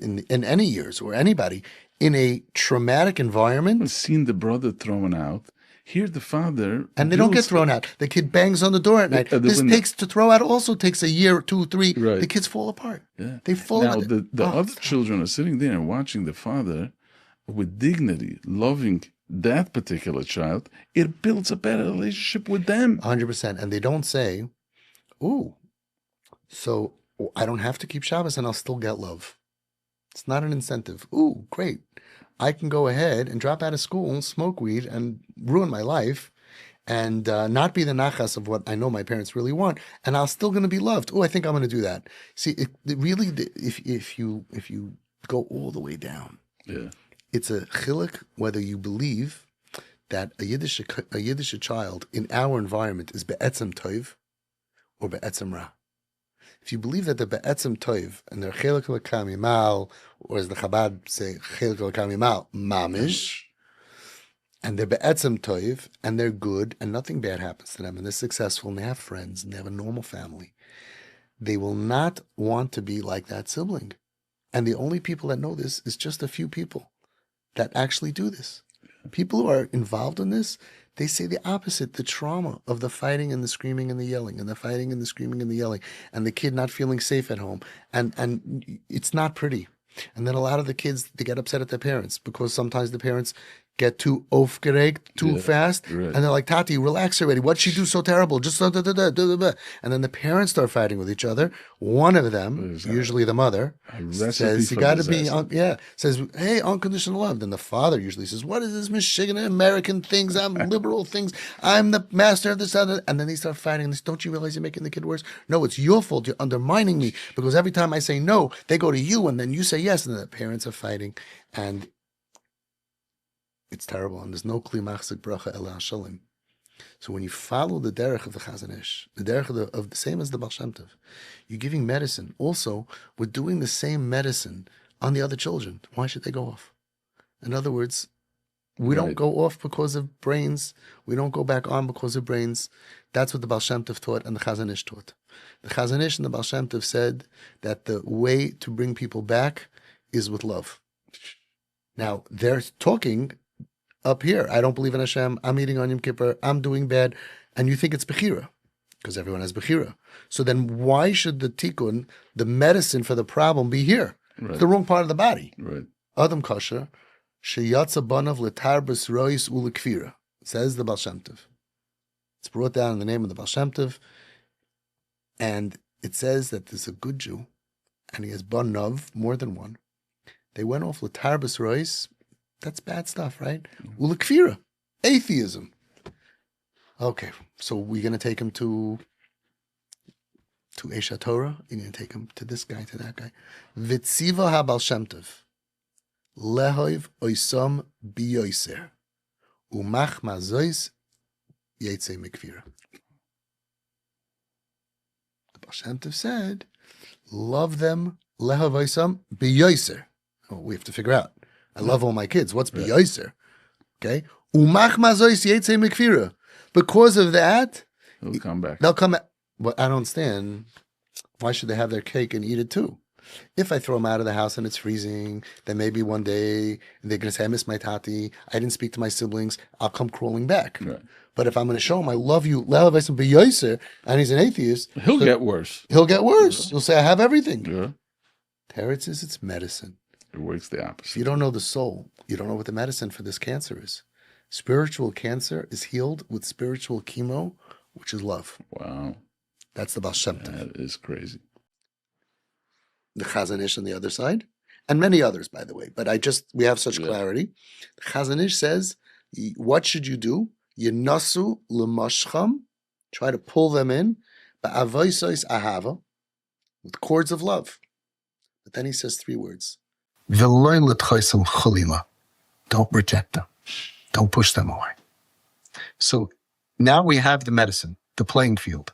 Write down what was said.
in any years, or anybody, in a traumatic environment. I've seen the brother thrown out. Here the father... And they don't get thrown out. The kid bangs on the door at night. To throw out also takes a year, 2, 3. Right. The kids fall apart. Yeah. They fall apart. Now, the other children are sitting there and watching the father with dignity, loving that particular child. It builds a better relationship with them. 100%. And they don't say, ooh, so I don't have to keep Shabbos and I'll still get love. It's not an incentive. Ooh, great. I can go ahead and drop out of school and smoke weed and ruin my life and not be the nachas of what I know my parents really want, and I'm still going to be loved. Oh, I think I'm going to do that. See, it really, if you go all the way down, it's a chiluk whether you believe that a Yiddish child in our environment is be'etzem tov or be'etzem ra. If you believe that the be'etzem tov and they're chelik l'kam yimal, or as the Chabad say, chelik l'kam yimal, mamish, and they're be'etzem tov and they're good and nothing bad happens to them and they're successful and they have friends and they have a normal family, they will not want to be like that sibling. And the only people that know this is just a few people that actually do this. People who are involved in this, they say the opposite, the trauma of the fighting and the screaming and the yelling and the fighting and the screaming and the yelling and the kid not feeling safe at home. And it's not pretty. And then a lot of the kids, they get upset at their parents because sometimes the parents get too aufgeregt too fast. Right. And they're like, Tati, relax already. What'd she do so terrible? Just and then the parents start fighting with each other. One of them, usually the mother, says, you got to be, says, hey, unconditional love. Then the father usually says, what is this Michigan American things? I'm liberal things. I'm the master of this other. And then they start fighting. And don't you realize you're making the kid worse? No, it's your fault. You're undermining me because every time I say no, they go to you and then you say yes. And then the parents are fighting. And it's terrible, and there's no kli machzik bracha ela hashalim. So when you follow the derech of the Chazanish, the derech of the same as the Baal Shem Tov, you're giving medicine. Also, we're doing the same medicine on the other children. Why should they go off? In other words, we don't go off because of brains. We don't go back on because of brains. That's what the Baal Shem Tov taught and the Chazanish taught. The Chazanish and the Baal Shem Tov said that the way to bring people back is with love. Now, they're talking up here, I don't believe in Hashem, I'm eating on Yom Kippur, I'm doing bad, and you think it's Bechira, because everyone has Bechira. So then why should the tikkun, the medicine for the problem, be here? Right. It's the wrong part of the body. Right. Adam kasher, sheyatza banav letarbus rois ulekfira, says the Baal Shem Tov. It's brought down in the name of the Baal Shem Tov, and it says that there's a good Jew, and he has banav, more than one. They went off letarbus rois. That's bad stuff, right? Ulekfira, atheism. Okay, so we're going to take him to Esha Torah. You're going to take him to this guy, to that guy. Vitziva ha Baal Shem Tov, lehoiv oisam biyoiser, umach mazois yetze mikfira. The Baal Shem Tov said, love them, lehoiv oisam biyoiser. Oh, we have to figure out. I love all my kids. What's biyoiser? Okay. Umach mazois yetze mikfira. Because of that, they'll come back. They'll come back. But I don't understand. Why should they have their cake and eat it too? If I throw them out of the house and it's freezing, then maybe one day they're going to say, I miss my tati. I didn't speak to my siblings. I'll come crawling back. Right. But if I'm going to show him I love you, and he's an atheist, he'll get worse. He'll get worse. Yeah. He'll say, I have everything. Yeah. Teretz is its medicine. It works the opposite. If you don't know the soul, you don't know what the medicine for this cancer is. Spiritual cancer is healed with spiritual chemo, which is love. Wow. That's the Baal Shem Tov. That is crazy. The Chazanish on the other side, and many others, by the way. But we have such clarity. The Chazanish says, what should you do? Yenasu l'mashcham, try to pull them in, ba'avoisois ahava, with cords of love. But then he says 3 words. Don't reject them. Don't push them away. So now we have the medicine, the playing field.